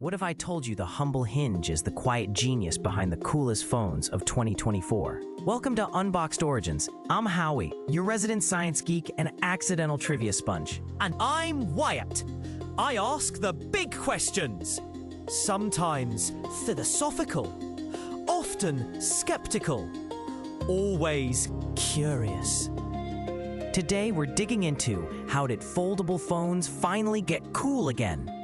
What if I told you the humble Hinge is the quiet genius behind the coolest phones of 2024? Welcome to Unboxd Origins. I'm Howie, your resident science geek and accidental trivia sponge. And I'm Wyatt. I ask the big questions. Sometimes philosophical, often skeptical, always curious. Today we're digging into how did foldable phones finally get cool again?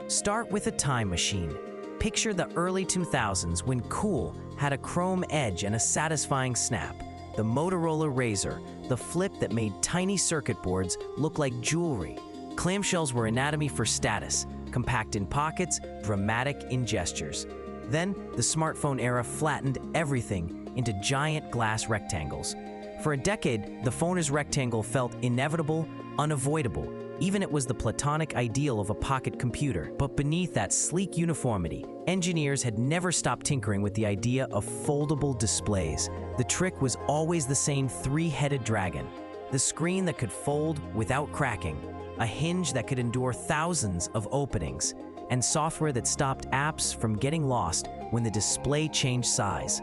Start with a time machine. Picture the early 2000s when cool had a chrome edge and a satisfying snap. The Motorola Razr, the flip that made tiny circuit boards look like jewelry. Clamshells were anatomy for status, compact in pockets, dramatic in gestures. Then, the smartphone era flattened everything into giant glass rectangles. For a decade, the phone as rectangle felt inevitable, unavoidable. Even it was the platonic ideal of a pocket computer. But beneath that sleek uniformity, engineers had never stopped tinkering with the idea of foldable displays. The trick was always the same three-headed dragon. The screen that could fold without cracking, a hinge that could endure thousands of openings, and software that stopped apps from getting lost when the display changed size.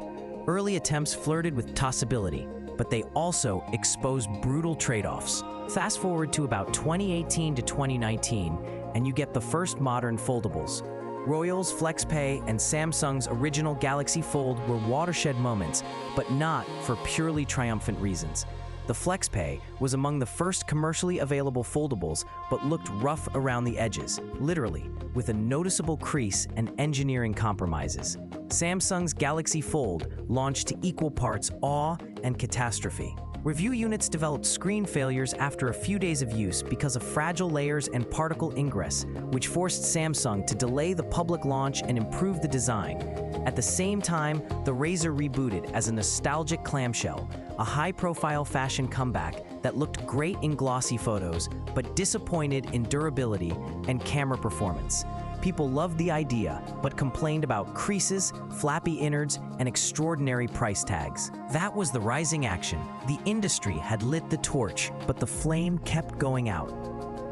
Early attempts flirted with tossability, but they also exposed brutal trade-offs. Fast forward to about 2018 to 2019, and you get the first modern foldables. Royal's FlexPay and Samsung's original Galaxy Fold were watershed moments, but not for purely triumphant reasons. The FlexPay was among the first commercially available foldables, but looked rough around the edges, literally, with a noticeable crease and engineering compromises. Samsung's Galaxy Fold launched to equal parts awe and catastrophe. Review units developed screen failures after a few days of use because of fragile layers and particle ingress, which forced Samsung to delay the public launch and improve the design. At the same time, the Razr rebooted as a nostalgic clamshell, a high-profile fashion comeback that looked great in glossy photos, but disappointed in durability and camera performance. People loved the idea, but complained about creases, flappy innards, and extraordinary price tags. That was the rising action. The industry had lit the torch, but the flame kept going out.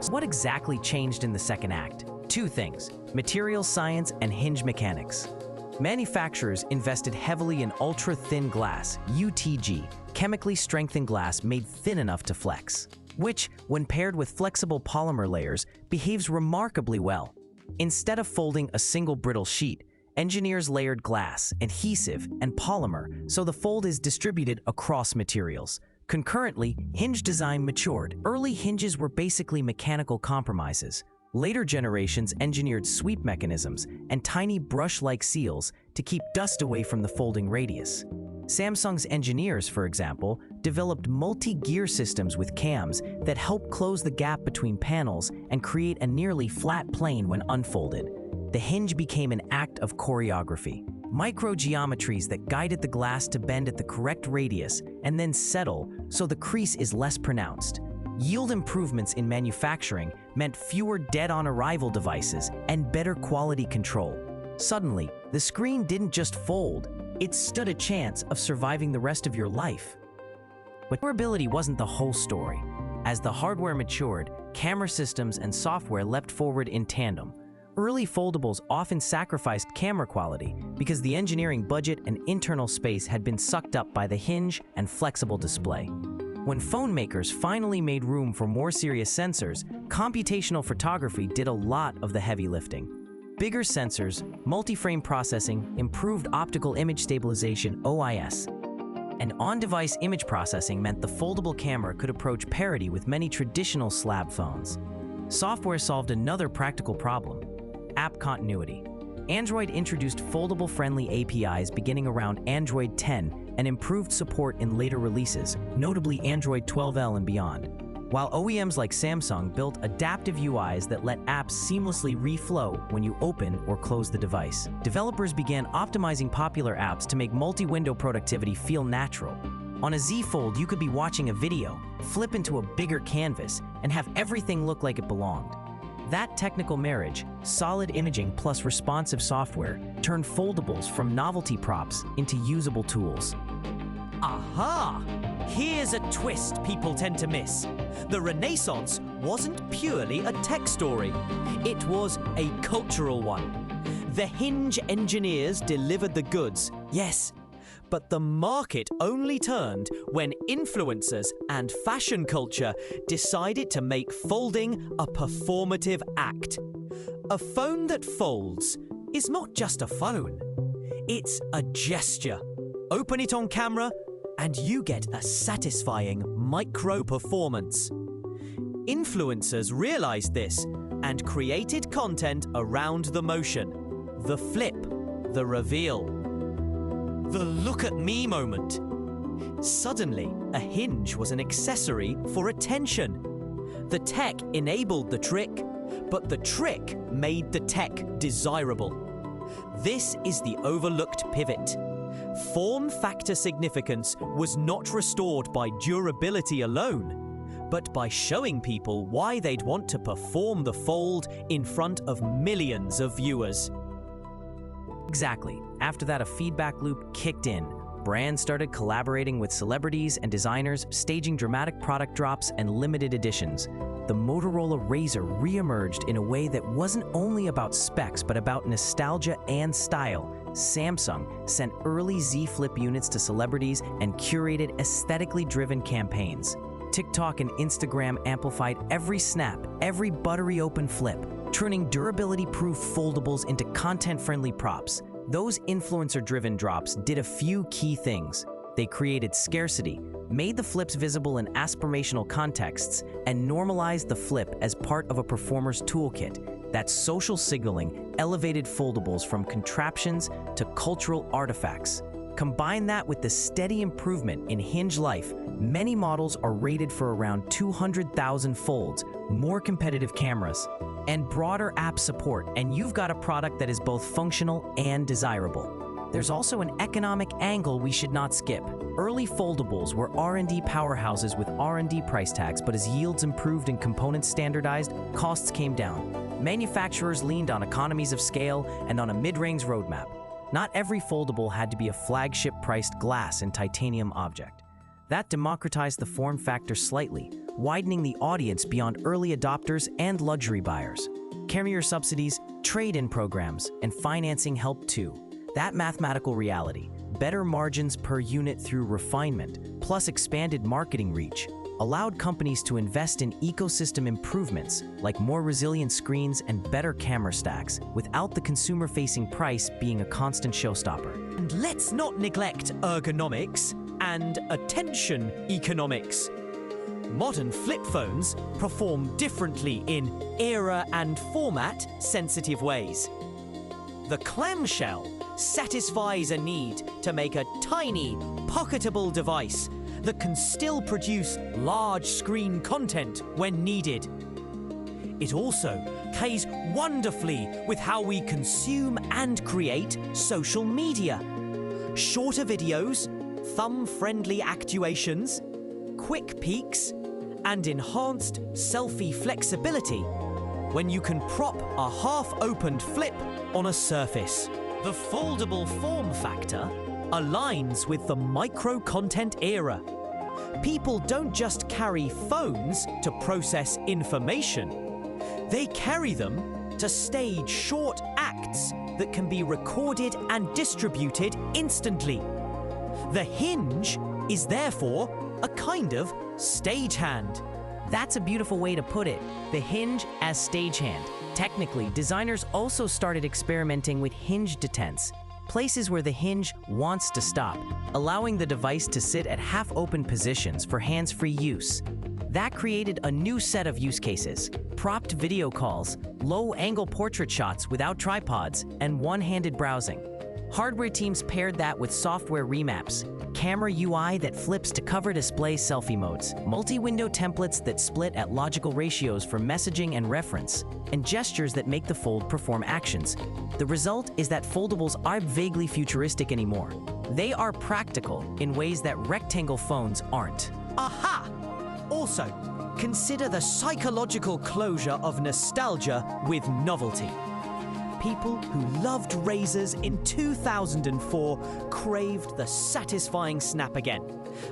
So what exactly changed in the second act? Two things: material science and hinge mechanics. Manufacturers invested heavily in ultra-thin glass, UTG, chemically strengthened glass made thin enough to flex, which, when paired with flexible polymer layers, behaves remarkably well. Instead of folding a single brittle sheet, engineers layered glass, adhesive, and polymer so the fold is distributed across materials. Concurrently, hinge design matured. Early hinges were basically mechanical compromises. Later generations engineered sweep mechanisms and tiny brush-like seals to keep dust away from the folding radius. Samsung's engineers, for example, developed multi-gear systems with cams that help close the gap between panels and create a nearly flat plane when unfolded. The hinge became an act of choreography. Microgeometries that guided the glass to bend at the correct radius and then settle so the crease is less pronounced. Yield improvements in manufacturing meant fewer dead-on-arrival devices and better quality control. Suddenly, the screen didn't just fold, it stood a chance of surviving the rest of your life. But durability wasn't the whole story. As the hardware matured, camera systems and software leapt forward in tandem. Early foldables often sacrificed camera quality because the engineering budget and internal space had been sucked up by the hinge and flexible display. When phone makers finally made room for more serious sensors, computational photography did a lot of the heavy lifting. Bigger sensors, multi-frame processing, improved optical image stabilization (OIS), and on-device image processing meant the foldable camera could approach parity with many traditional slab phones. Software solved another practical problem: app continuity. Android introduced foldable-friendly APIs beginning around Android 10 and improved support in later releases, notably Android 12L and beyond. While OEMs like Samsung built adaptive UIs that let apps seamlessly reflow when you open or close the device, developers began optimizing popular apps to make multi-window productivity feel natural. On a Z Fold, you could be watching a video, flip into a bigger canvas, and have everything look like it belonged. That technical marriage, solid imaging plus responsive software, turned foldables from novelty props into usable tools. Aha! Here's a twist people tend to miss. The Renaissance wasn't purely a tech story. It was a cultural one. The hinge engineers delivered the goods, yes, but the market only turned when influencers and fashion culture decided to make folding a performative act. A phone that folds is not just a phone, it's a gesture. Open it on camera and you get a satisfying micro performance. Influencers realized this and created content around the motion. The flip, the reveal, the look at me moment. Suddenly, a hinge was an accessory for attention. The tech enabled the trick, but the trick made the tech desirable. This is the overlooked pivot. Form factor significance was not restored by durability alone, but by showing people why they'd want to perform the fold in front of millions of viewers. Exactly. After that, a feedback loop kicked in. Brands started collaborating with celebrities and designers, staging dramatic product drops and limited editions. The Motorola Razr re-emerged in a way that wasn't only about specs, but about nostalgia and style. Samsung sent early Z Flip units to celebrities and curated aesthetically driven campaigns. TikTok and Instagram amplified every snap, every buttery open flip, turning durability-proof foldables into content-friendly props. Those influencer-driven drops did a few key things. They created scarcity, made the flips visible in aspirational contexts, and normalized the flip as part of a performer's toolkit. That social signaling elevated foldables from contraptions to cultural artifacts. Combine that with the steady improvement in hinge life, many models are rated for around 200,000 folds, more competitive cameras, and broader app support, and you've got a product that is both functional and desirable. There's also an economic angle we should not skip. Early foldables were R&D powerhouses with R&D price tags, but as yields improved and components standardized, costs came down. Manufacturers leaned on economies of scale and on a mid-range roadmap. Not every foldable had to be a flagship-priced glass and titanium object. That democratized the form factor slightly, widening the audience beyond early adopters and luxury buyers. Carrier subsidies, trade-in programs, and financing helped too. That mathematical reality, better margins per unit through refinement, plus expanded marketing reach, allowed companies to invest in ecosystem improvements like more resilient screens and better camera stacks without the consumer-facing price being a constant showstopper. And let's not neglect ergonomics and attention economics. Modern flip phones perform differently in era and format sensitive ways. The clamshell satisfies a need to make a tiny, pocketable device that can still produce large screen content when needed. It also plays wonderfully with how we consume and create social media. Shorter videos, thumb-friendly actuations, quick peeks, and enhanced selfie flexibility when you can prop a half-opened flip on a surface. The foldable form factor aligns with the micro-content era. People don't just carry phones to process information. They carry them to stage short acts that can be recorded and distributed instantly. The hinge is therefore a kind of stagehand. That's a beautiful way to put it. The hinge as stagehand. Technically, designers also started experimenting with hinge detents, places where the hinge wants to stop, allowing the device to sit at half-open positions for hands-free use. That created a new set of use cases: propped video calls, low-angle portrait shots without tripods, and one-handed browsing. Hardware teams paired that with software remaps, camera UI that flips to cover display selfie modes, multi-window templates that split at logical ratios for messaging and reference, and gestures that make the fold perform actions. The result is that foldables aren't vaguely futuristic anymore. They are practical in ways that rectangle phones aren't. Aha! Also, consider the psychological closure of nostalgia with novelty. People who loved razors in 2004 craved the satisfying snap again,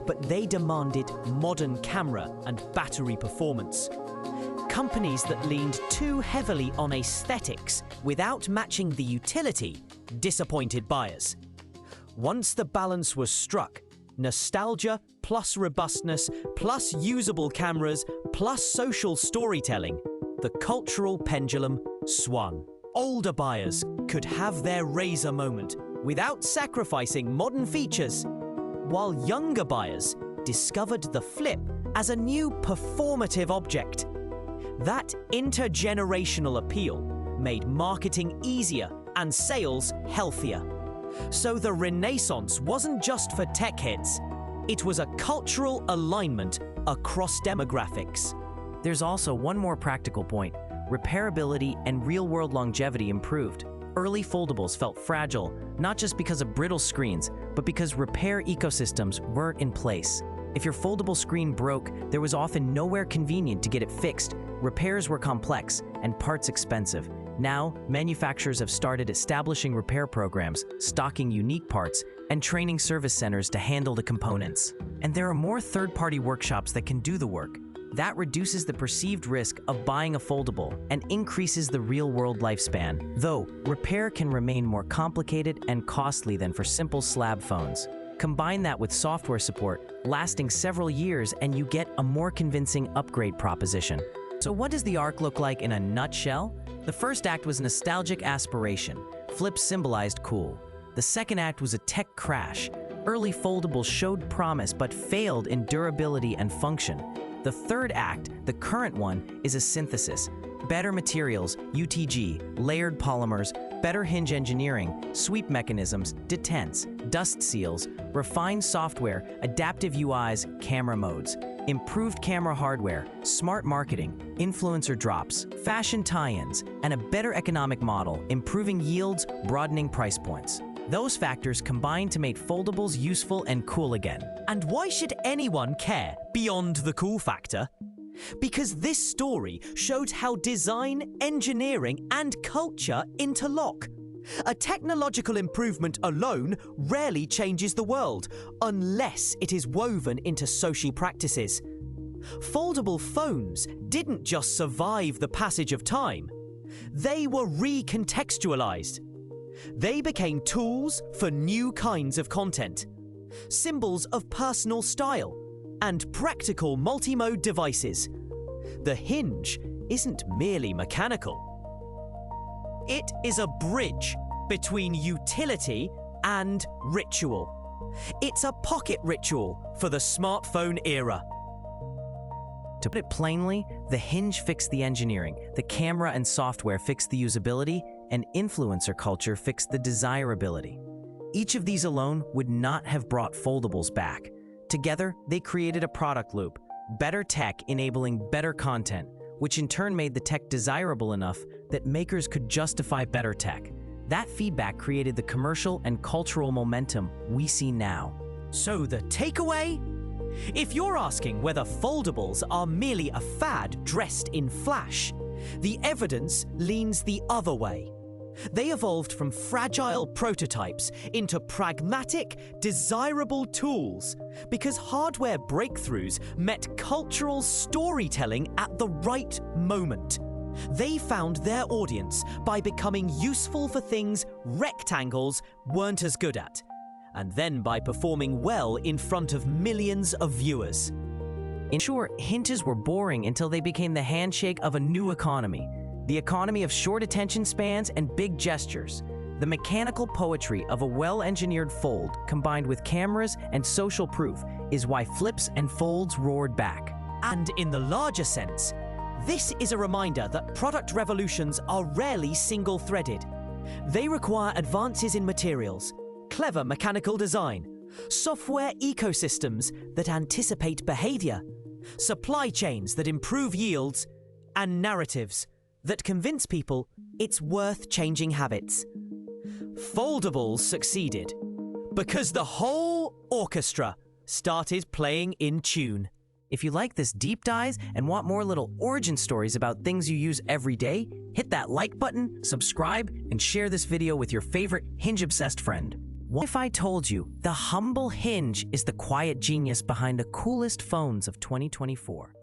but they demanded modern camera and battery performance. Companies that leaned too heavily on aesthetics without matching the utility disappointed buyers. Once the balance was struck, nostalgia plus robustness plus usable cameras plus social storytelling, the cultural pendulum swung. Older buyers could have their razor moment without sacrificing modern features, while younger buyers discovered the flip as a new performative object. That intergenerational appeal made marketing easier and sales healthier. So the Renaissance wasn't just for tech heads, it was a cultural alignment across demographics. There's also one more practical point. Repairability and real-world longevity improved. Early foldables felt fragile, not just because of brittle screens, but because repair ecosystems weren't in place. If your foldable screen broke, there was often nowhere convenient to get it fixed. Repairs were complex and parts expensive. Now, manufacturers have started establishing repair programs, stocking unique parts, and training service centers to handle the components. And there are more third-party workshops that can do the work. That reduces the perceived risk of buying a foldable and increases the real-world lifespan. Though, repair can remain more complicated and costly than for simple slab phones. Combine that with software support, lasting several years, and you get a more convincing upgrade proposition. So what does the arc look like in a nutshell? The first act was nostalgic aspiration. Flips symbolized cool. The second act was a tech crash. Early foldables showed promise but failed in durability and function. The third act, the current one, is a synthesis. Better materials, UTG, layered polymers, better hinge engineering, sweep mechanisms, detents, dust seals, refined software, adaptive UIs, camera modes, improved camera hardware, smart marketing, influencer drops, fashion tie-ins, and a better economic model, improving yields, broadening price points. Those factors combine to make foldables useful and cool again. And why should anyone care beyond the cool factor? Because this story showed how design, engineering, and culture interlock. A technological improvement alone rarely changes the world, unless it is woven into social practices. Foldable phones didn't just survive the passage of time. They were recontextualized. They became tools for new kinds of content, symbols of personal style, and practical multi-mode devices. The hinge isn't merely mechanical. It is a bridge between utility and ritual. It's a pocket ritual for the smartphone era. To put it plainly, the hinge fixed the engineering, the camera and software fixed the usability, and influencer culture fixed the desirability. Each of these alone would not have brought foldables back. Together, they created a product loop, better tech enabling better content, which in turn made the tech desirable enough that makers could justify better tech. That feedback created the commercial and cultural momentum we see now. So the takeaway? If you're asking whether foldables are merely a fad dressed in flash, the evidence leans the other way. They evolved from fragile prototypes into pragmatic, desirable tools because hardware breakthroughs met cultural storytelling at the right moment. They found their audience by becoming useful for things rectangles weren't as good at, and then by performing well in front of millions of viewers. In short, hinges were boring until they became the handshake of a new economy. The economy of short attention spans and big gestures. The mechanical poetry of a well-engineered fold combined with cameras and social proof is why flips and folds roared back. And in the larger sense, this is a reminder that product revolutions are rarely single-threaded. They require advances in materials, clever mechanical design, software ecosystems that anticipate behavior, supply chains that improve yields, and narratives that convince people it's worth changing habits. Foldables succeeded because the whole orchestra started playing in tune. If you like this deep dive and want more little origin stories about things you use every day, hit that like button, subscribe, and share this video with your favorite hinge-obsessed friend. What if I told you the humble hinge is the quiet genius behind the coolest phones of 2024?